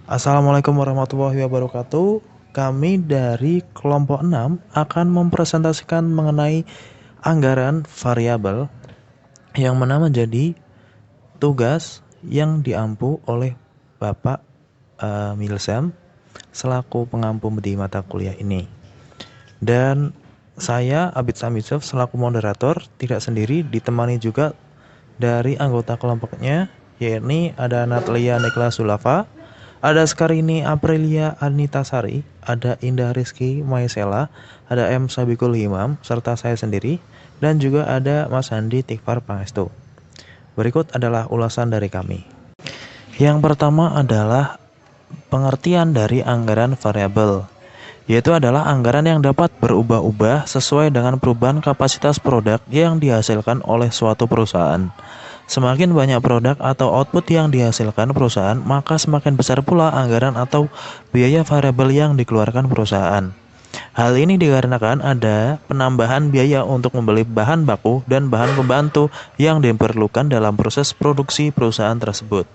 Assalamualaikum warahmatullahi wabarakatuh. Kami dari kelompok 6 akan mempresentasikan mengenai anggaran variabel yang mana menjadi tugas yang diampu oleh Bapak Milsam selaku pengampu di mata kuliah ini. Dan saya Abid Samisov selaku moderator tidak sendiri, ditemani juga dari anggota kelompoknya, yakni ada Natalia Nikla Sulafa, ada Skarini Aprilia Anitasari, ada Indah Rizky Maisela, ada M Sabikul Himam, serta saya sendiri, dan juga ada Mas Handi Tikfar Pangestu. Berikut adalah ulasan dari kami. Yang pertama adalah pengertian dari anggaran variabel, yaitu adalah anggaran yang dapat berubah-ubah sesuai dengan perubahan kapasitas produk yang dihasilkan oleh suatu perusahaan. Semakin banyak produk atau output yang dihasilkan perusahaan, maka semakin besar pula anggaran atau biaya variabel yang dikeluarkan perusahaan. Hal ini dikarenakan ada penambahan biaya untuk membeli bahan baku dan bahan pembantu yang diperlukan dalam proses produksi perusahaan tersebut.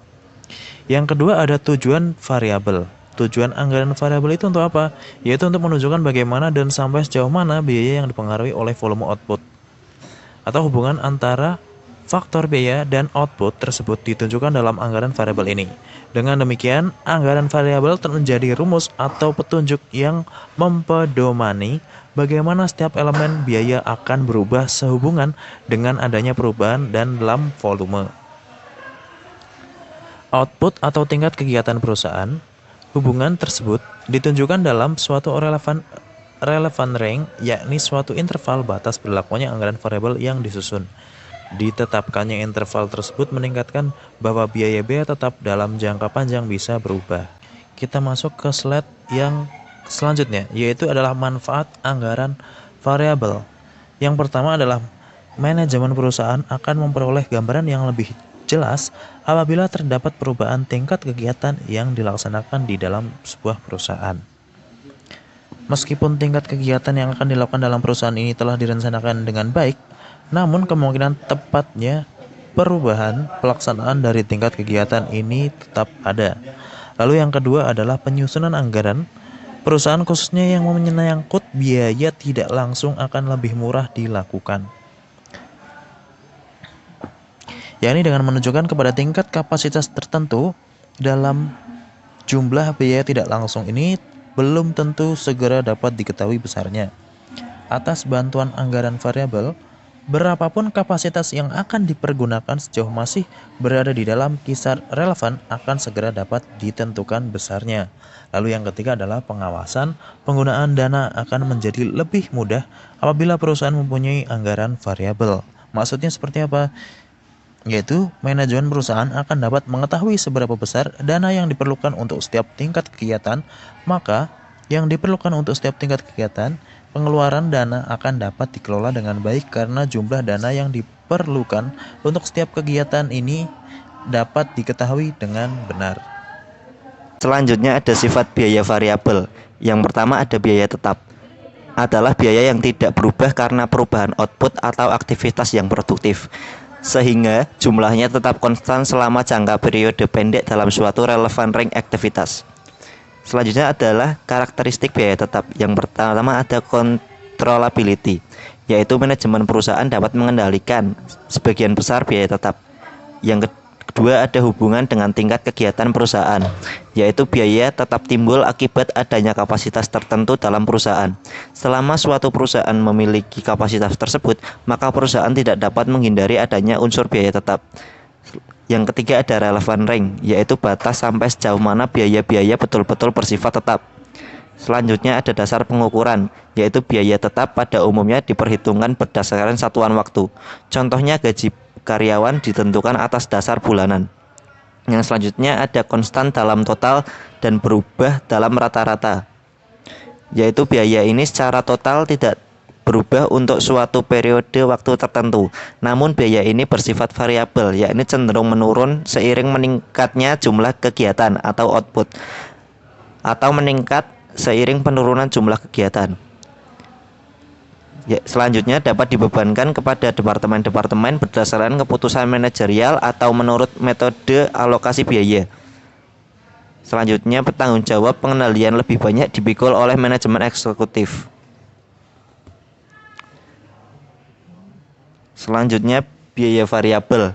Yang kedua ada tujuan variabel. Tujuan anggaran variabel itu untuk apa? Yaitu untuk menunjukkan bagaimana dan sampai sejauh mana biaya yang dipengaruhi oleh volume output, atau hubungan antara faktor biaya dan output tersebut ditunjukkan dalam anggaran variabel ini. Dengan demikian, anggaran variabel menjadi rumus atau petunjuk yang mempedomani bagaimana setiap elemen biaya akan berubah sehubungan dengan adanya perubahan dan dalam volume. Output atau tingkat kegiatan perusahaan, hubungan tersebut ditunjukkan dalam suatu relevan range, yakni suatu interval batas berlakunya anggaran variabel yang disusun. Ditetapkannya interval tersebut meningkatkan bahwa biaya-biaya tetap dalam jangka panjang bisa berubah. Kita masuk ke slide yang selanjutnya, yaitu adalah manfaat anggaran variabel. Yang pertama adalah manajemen perusahaan akan memperoleh gambaran yang lebih jelas apabila terdapat perubahan tingkat kegiatan yang dilaksanakan di dalam sebuah perusahaan. Meskipun tingkat kegiatan yang akan dilakukan dalam perusahaan ini telah direncanakan dengan baik, namun kemungkinan tepatnya perubahan pelaksanaan dari tingkat kegiatan ini tetap ada. Lalu yang kedua adalah penyusunan anggaran. Perusahaan khususnya yang menyangkut biaya tidak langsung akan lebih murah dilakukan, yakni dengan menunjukkan kepada tingkat kapasitas tertentu dalam jumlah biaya tidak langsung ini belum tentu segera dapat diketahui besarnya. Atas bantuan anggaran variabel, berapapun kapasitas yang akan dipergunakan sejauh masih berada di dalam kisar relevan akan segera dapat ditentukan besarnya. Lalu yang ketiga adalah pengawasan. Penggunaan dana akan menjadi lebih mudah apabila perusahaan mempunyai anggaran variabel. Maksudnya seperti apa? Yaitu manajemen perusahaan akan dapat mengetahui seberapa besar dana yang diperlukan untuk setiap tingkat kegiatan, maka yang diperlukan untuk setiap tingkat kegiatan, pengeluaran dana akan dapat dikelola dengan baik karena jumlah dana yang diperlukan untuk setiap kegiatan ini dapat diketahui dengan benar. Selanjutnya ada sifat biaya variabel. Yang pertama ada biaya tetap. Adalah biaya yang tidak berubah karena perubahan output atau aktivitas yang produktif, sehingga jumlahnya tetap konstan selama jangka periode pendek dalam suatu relevan range aktivitas. Selanjutnya adalah karakteristik biaya tetap. Yang pertama ada controllability, yaitu manajemen perusahaan dapat mengendalikan sebagian besar biaya tetap. Yang kedua ada hubungan dengan tingkat kegiatan perusahaan, yaitu biaya tetap timbul akibat adanya kapasitas tertentu dalam perusahaan. Selama suatu perusahaan memiliki kapasitas tersebut, maka perusahaan tidak dapat menghindari adanya unsur biaya tetap. Yang ketiga ada relevant range, yaitu batas sampai sejauh mana biaya-biaya betul-betul bersifat tetap. Selanjutnya ada dasar pengukuran, yaitu biaya tetap pada umumnya diperhitungkan berdasarkan satuan waktu. Contohnya gaji karyawan ditentukan atas dasar bulanan. Yang selanjutnya ada konstan dalam total dan berubah dalam rata-rata, yaitu biaya ini secara total tidak berubah untuk suatu periode waktu tertentu. Namun biaya ini bersifat variabel, yakni cenderung menurun seiring meningkatnya jumlah kegiatan atau output, atau meningkat seiring penurunan jumlah kegiatan. Selanjutnya dapat dibebankan kepada departemen-departemen berdasarkan keputusan manajerial atau menurut metode alokasi biaya. Selanjutnya, bertanggung jawab pengendalian lebih banyak dipikul oleh manajemen eksekutif. Selanjutnya, biaya variabel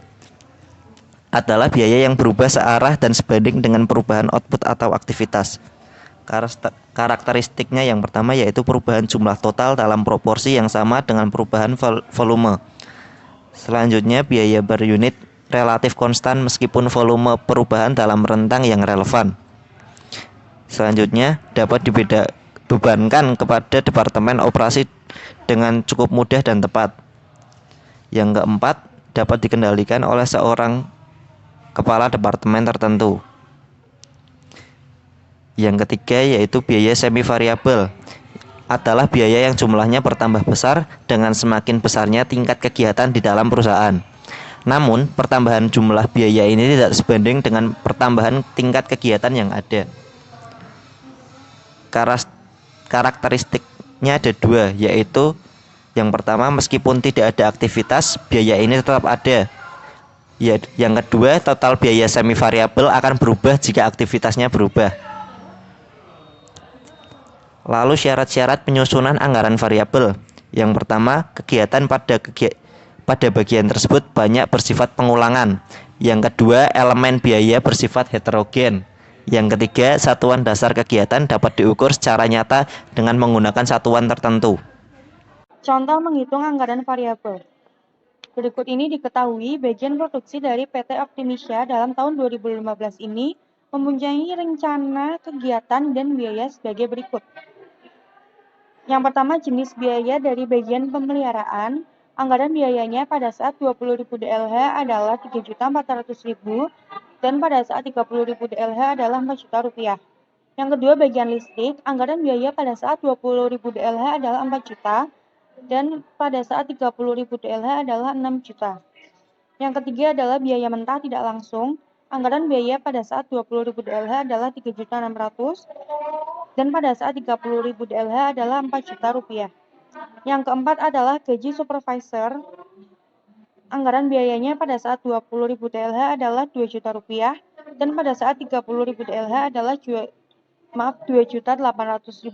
adalah biaya yang berubah searah dan sebanding dengan perubahan output atau aktivitas. Karakteristiknya yang pertama yaitu perubahan jumlah total dalam proporsi yang sama dengan perubahan volume. Selanjutnya, biaya per unit relatif konstan meskipun volume perubahan dalam rentang yang relevan. Selanjutnya, dapat dibebankan kepada departemen operasi dengan cukup mudah dan tepat. Yang keempat, dapat dikendalikan oleh seorang kepala departemen tertentu. Yang ketiga yaitu biaya semi variabel, adalah biaya yang jumlahnya bertambah besar dengan semakin besarnya tingkat kegiatan di dalam perusahaan. Namun, pertambahan jumlah biaya ini tidak sebanding dengan pertambahan tingkat kegiatan yang ada. Karakteristiknya ada dua, yaitu yang pertama, meskipun tidak ada aktivitas, biaya ini tetap ada. Ya, yang kedua, total biaya semi variabel akan berubah jika aktivitasnya berubah. Lalu syarat-syarat penyusunan anggaran variabel. Yang pertama, kegiatan pada bagian tersebut banyak bersifat pengulangan. Yang kedua, elemen biaya bersifat heterogen. Yang ketiga, satuan dasar kegiatan dapat diukur secara nyata dengan menggunakan satuan tertentu. Contoh menghitung anggaran variabel. Berikut ini diketahui bagian produksi dari PT Optimisya dalam tahun 2015 ini mempunyai rencana kegiatan dan biaya sebagai berikut. Yang pertama, jenis biaya dari bagian pemeliharaan. Anggaran biayanya pada saat 20.000 DLH adalah 3.400.000 dan pada saat 30.000 DLH adalah 4 juta rupiah. Yang kedua, bagian listrik. Anggaran biaya pada saat 20.000 DLH adalah 4 juta dan pada saat 30.000 DLH adalah 6 juta. Yang ketiga adalah biaya mentah tidak langsung. Anggaran biaya pada saat 20.000 DLH adalah 3.600.000 dan pada saat 30.000 DLH adalah 4 juta rupiah. Yang keempat adalah gaji supervisor. Anggaran biayanya pada saat 20.000 DLH adalah 2 juta rupiah dan pada saat 30.000 DLH adalah 2.800.000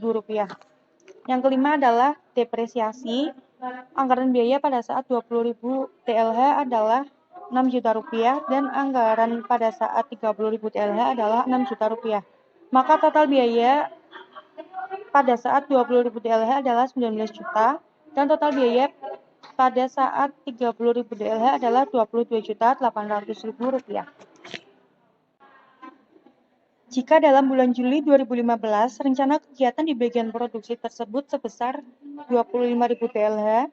rupiah. Yang kelima adalah depresiasi. Anggaran biaya pada saat 20.000 TLH adalah 6 juta rupiah dan anggaran pada saat 30.000 TLH adalah 6 juta rupiah. Maka total biaya pada saat 20.000 TLH adalah 19 juta dan total biaya pada saat 30.000 TLH adalah 22.800.000 rupiah. Jika dalam bulan Juli 2015, rencana kegiatan di bagian produksi tersebut sebesar 25.000 TLH,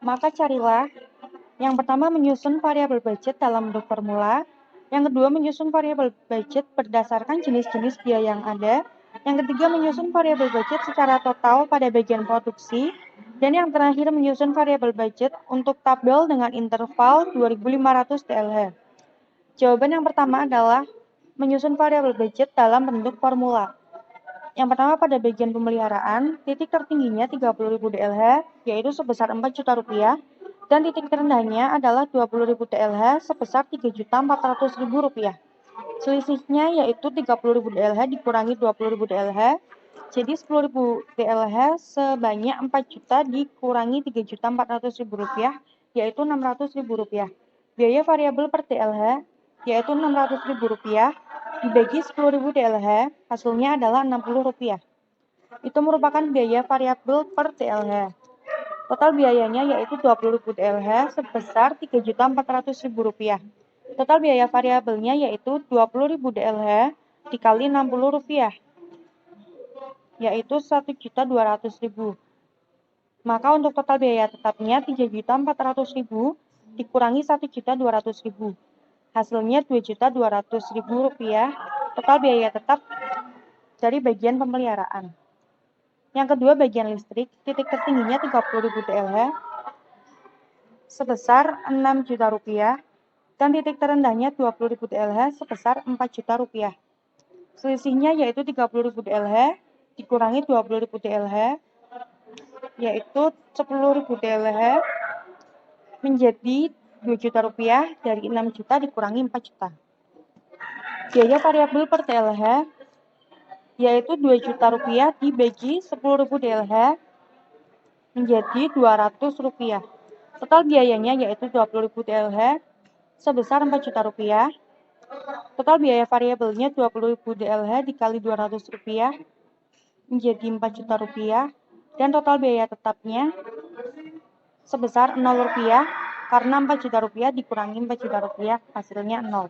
maka carilah yang pertama menyusun variabel budget dalam bentuk formula, yang kedua menyusun variabel budget berdasarkan jenis-jenis biaya yang ada, yang ketiga menyusun variabel budget secara total pada bagian produksi, dan yang terakhir menyusun variabel budget untuk tabel dengan interval 2.500 TLH. Jawaban yang pertama adalah menyusun variabel budget dalam bentuk formula. Yang pertama pada bagian pemeliharaan, titik tertingginya 30.000 DLH, yaitu sebesar 4 juta rupiah, dan titik terendahnya adalah 20.000 DLH sebesar 3.400.000 rupiah. Selisihnya yaitu 30.000 DLH dikurangi 20.000 DLH, jadi 10.000 DLH sebanyak 4 juta dikurangi 3.400.000 rupiah, yaitu 600.000 rupiah. Biaya variabel per DLH yaitu 600.000 rupiah dibagi 10.000 DLH, hasilnya adalah 60 rupiah. Itu merupakan biaya variabel per DLH. Total biayanya yaitu 20.000 DLH sebesar 3.400.000 rupiah. Total biaya variabelnya yaitu 20.000 DLH dikali 60 rupiah, yaitu 1.200.000. Maka untuk total biaya tetapnya 3.400.000 dikurangi 1.200.000. Hasilnya 2.200.000 rupiah, total biaya tetap dari bagian pemeliharaan. Yang kedua bagian listrik, titik tertingginya 30.000 DLH sebesar 6 juta rupiah dan titik terendahnya 20.000 DLH sebesar 4 juta rupiah. Selisihnya yaitu 30.000 DLH dikurangi 20.000 DLH yaitu 10.000 DLH menjadi 2 juta rupiah, dari 6 juta dikurangi 4 juta. Biaya variabel per DLH yaitu 2 juta rupiah dibagi 10.000 DLH menjadi 200 rupiah. Total biayanya yaitu 20.000 DLH sebesar 4 juta rupiah. Total biaya variabelnya 20.000 DLH dikali 200 rupiah menjadi 4 juta rupiah. Dan total biaya tetapnya sebesar 0 rupiah karena 4 juta rupiah dikurangi 4 juta rupiah hasilnya 0.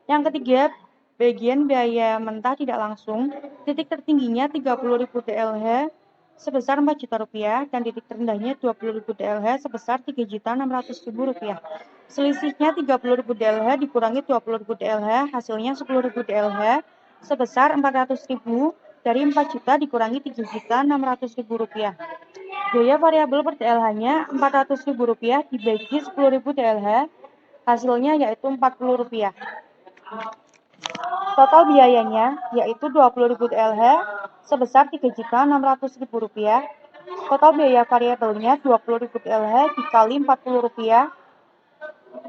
Yang ketiga, bagian biaya mentah tidak langsung, titik tertingginya 30.000 DLH sebesar 4 juta rupiah dan titik terendahnya 20.000 DLH sebesar 3.600.000 rupiah. Selisihnya 30.000 DLH dikurangi 20.000 DLH hasilnya 10.000 DLH sebesar 400.000 dari 4 juta dikurangi 3.600.000 rupiah. Biaya variabel per DLH-nya 400.000 rupiah dibagi 10.000 DLH hasilnya yaitu 40 rupiah. Total biayanya yaitu 20.000 DLH sebesar 3.600.000 rupiah. Total biaya variabelnya 20.000 DLH dikali 40 rupiah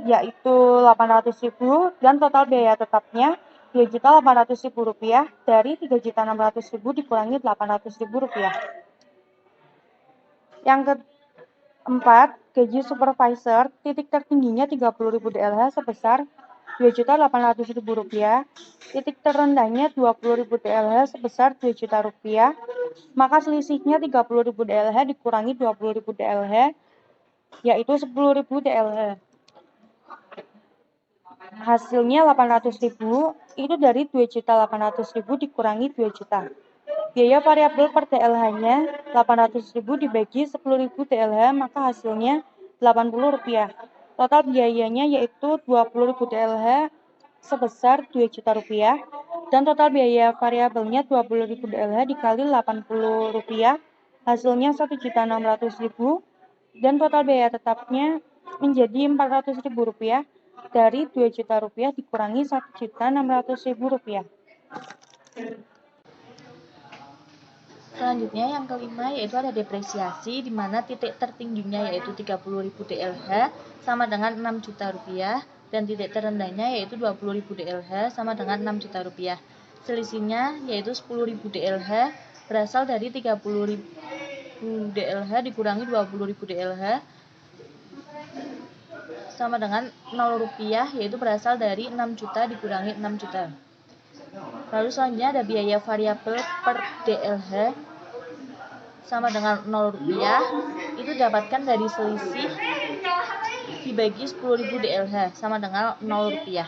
yaitu 800.000 dan total biaya tetapnya 2.800.000 rupiah dari 3.600.000 dikurangi 800.000 rupiah. Yang keempat, gaji supervisor titik tertingginya 30.000 DLH sebesar 2.800.000 rupiah, titik terendahnya 20.000 DLH sebesar 2 juta rupiah, maka selisihnya 30.000 DLH dikurangi 20.000 DLH yaitu 10.000 DLH. Hasilnya 800.000 itu dari 2.800.000 dikurangi 2 juta. Biaya variabel per DLH-nya 800.000 dibagi 10.000 DLH maka hasilnya 80 rupiah. Total biayanya yaitu 20.000 DLH sebesar 2 juta rupiah dan total biaya variabelnya 20.000 DLH dikali 80 rupiah hasilnya 1.600.000 dan total biaya tetapnya menjadi 400.000 rupiah dari 2 juta rupiah dikurangi 1.600.000 rupiah. Selanjutnya yang kelima yaitu ada depresiasi di mana titik tertingginya yaitu 30.000 DLH sama dengan 6 juta rupiah dan titik terendahnya yaitu 20.000 DLH sama dengan 6 juta rupiah. Selisihnya yaitu 10.000 DLH berasal dari 30.000 DLH dikurangi 20.000 DLH sama dengan 0 rupiah yaitu berasal dari 6 juta dikurangi 6 juta. Lalu selanjutnya ada biaya variabel per DLH sama dengan 0 rupiah itu dapatkan dari selisih dibagi 10.000 DLH sama dengan 0 rupiah.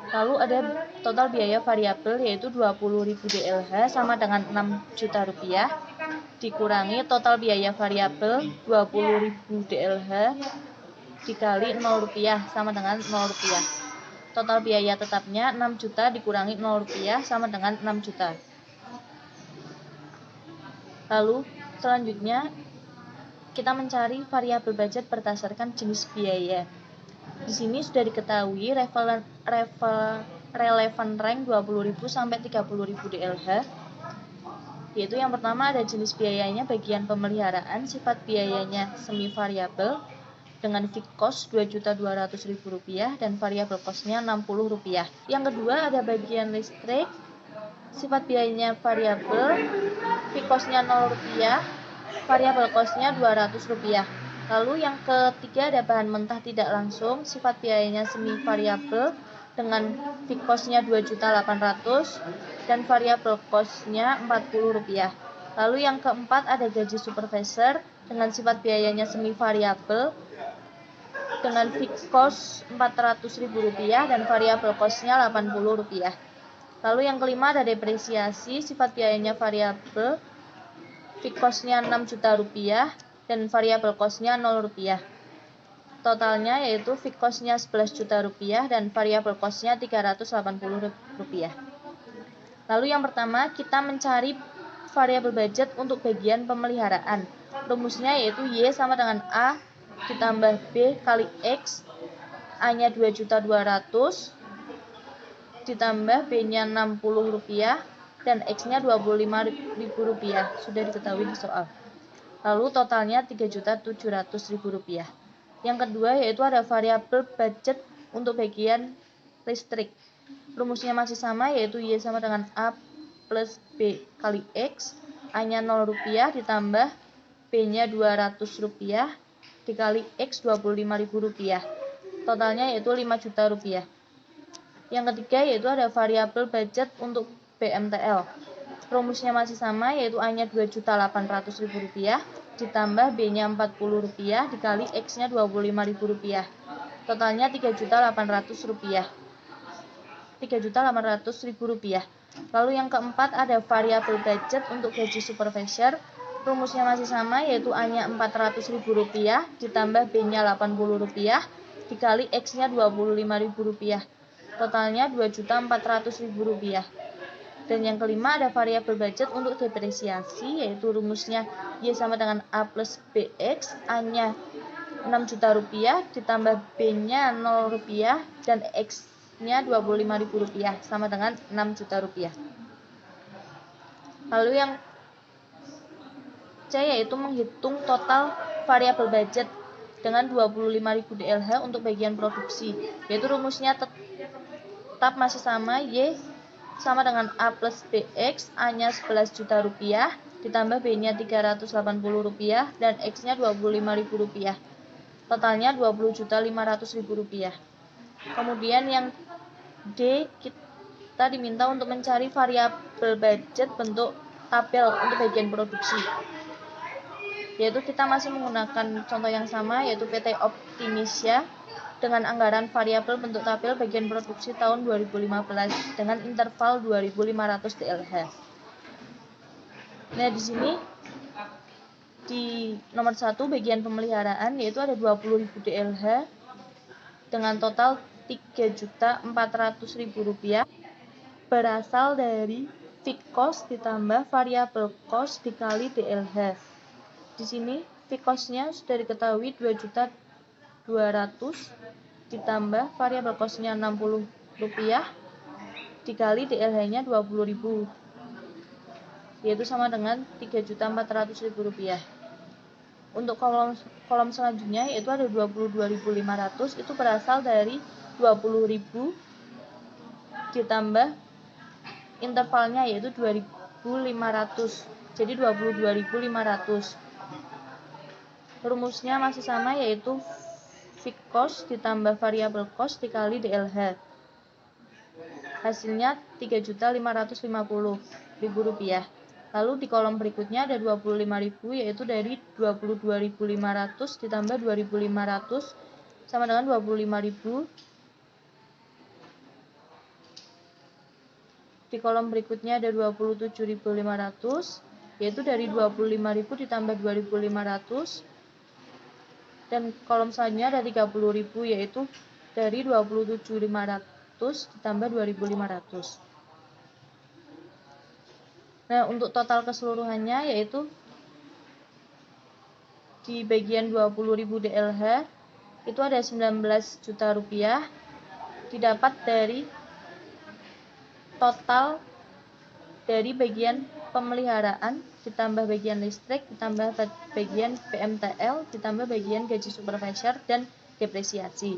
Lalu ada total biaya variabel yaitu 20.000 DLH sama dengan 6 juta rupiah dikurangi total biaya variabel 20.000 DLH dikali 0 rupiah sama dengan 0 rupiah. Total biaya tetapnya 6 juta dikurangi 0 rupiah sama dengan 6 juta. Lalu selanjutnya kita mencari variabel budget berdasarkan jenis biaya. Di sini sudah diketahui relevan rank 20.000 sampai 30.000 DLH. Yaitu yang pertama ada jenis biayanya bagian pemeliharaan, sifat biayanya semi variabel dengan fixed cost Rp2.200.000 dan variabel cost-nya Rp60. Yang kedua ada bagian listrik, sifat biayanya variabel, fixed cost-nya Rp0, variabel cost-nya Rp200. Lalu yang ketiga ada bahan mentah tidak langsung, sifat biayanya semi variabel dengan fixed cost-nya Rp2.800.000 dan variabel cost-nya Rp40. Lalu yang keempat ada gaji supervisor dengan sifat biayanya semi variabel dengan fixed cost Rp400.000 dan variabel cost-nya Rp80. Lalu yang kelima ada depresiasi, sifat biayanya variabel, fixed cost-nya Rp6 juta dan variabel cost-nya Rp0. Totalnya yaitu fixed cost-nya Rp11 juta dan variabel cost-nya Rp380. Lalu yang pertama kita mencari variabel budget untuk bagian pemeliharaan. Rumusnya yaitu Y sama dengan A ditambah B kali X, A-nya Rp2.200.000 ditambah B-nya Rp60 dan X-nya Rp25.000, sudah diketahui di soal. Lalu totalnya Rp3.700.000. Yang kedua yaitu ada variabel budget untuk bagian listrik. Rumusnya masih sama yaitu Y sama dengan A plus B kali X, A-nya Rp0 ditambah B-nya Rp200 dikali X Rp25.000. Totalnya yaitu Rp5.000.000. Yang ketiga yaitu ada variabel budget untuk BMTL. Rumusnya masih sama, yaitu A-nya Rp2.800.000 ditambah B-nya Rp40 dikali X-nya Rp25.000. Totalnya Rp3.800.000. Rp3.800.000. Lalu yang keempat ada variabel budget untuk gaji supervisor. Rumusnya masih sama, yaitu A-nya Rp400.000 ditambah B-nya Rp80 dikali X-nya Rp25.000. Totalnya Rp2.400.000. Dan yang kelima ada variabel budget untuk depresiasi, yaitu rumusnya Y sama dengan A plus BX, A-nya Rp6.000.000 ditambah B-nya Rp0 dan X-nya Rp25.000 sama dengan Rp6.000.000. Lalu yang C yaitu menghitung total variabel budget dengan 25.000 DLH untuk bagian produksi, yaitu rumusnya tetap masih sama, Y sama dengan A plus BX, A-nya Rp11.000.000 ditambah B-nya Rp380 dan X-nya Rp25.000. Totalnya Rp20.500.000. Kemudian yang D, kita diminta untuk mencari variabel budget bentuk tabel untuk bagian produksi, yaitu kita masih menggunakan contoh yang sama, yaitu PT Optimisya dengan anggaran variabel bentuk tabel bagian produksi tahun 2015 dengan interval 2.500 DLH. Nah, di sini di nomor 1 bagian pemeliharaan yaitu ada 20.000 DLH dengan total Rp3.400.000 berasal dari fixed cost ditambah variable cost dikali DLH. Di sini fixed cost-nya sudah diketahui Rp2.200.000 ditambah variabel cost-nya Rp60 dikali DLH-nya Rp20.000, yaitu sama dengan Rp3.400.000. Untuk kolom selanjutnya yaitu ada 22.500, itu berasal dari 20.000 ditambah intervalnya yaitu 2.500, jadi 22.500. Rumusnya masih sama, yaitu fixed cost ditambah variable cost dikali DLH. Hasilnya Rp3.550.000. Lalu di kolom berikutnya ada 25.000, yaitu dari 22.500 ditambah 2.500 sama dengan 25.000. Di kolom berikutnya ada 27.500, yaitu dari 25.000 ditambah 2.500. Dan kolom selanjutnya ada 30.000, yaitu dari 27.500 ditambah 2.500. Nah, untuk total keseluruhannya yaitu di bagian 20.000 DLH itu ada 19 juta rupiah didapat dari total dari bagian pemeliharaan ditambah bagian listrik ditambah bagian PMTL ditambah bagian gaji supervisor dan depresiasi.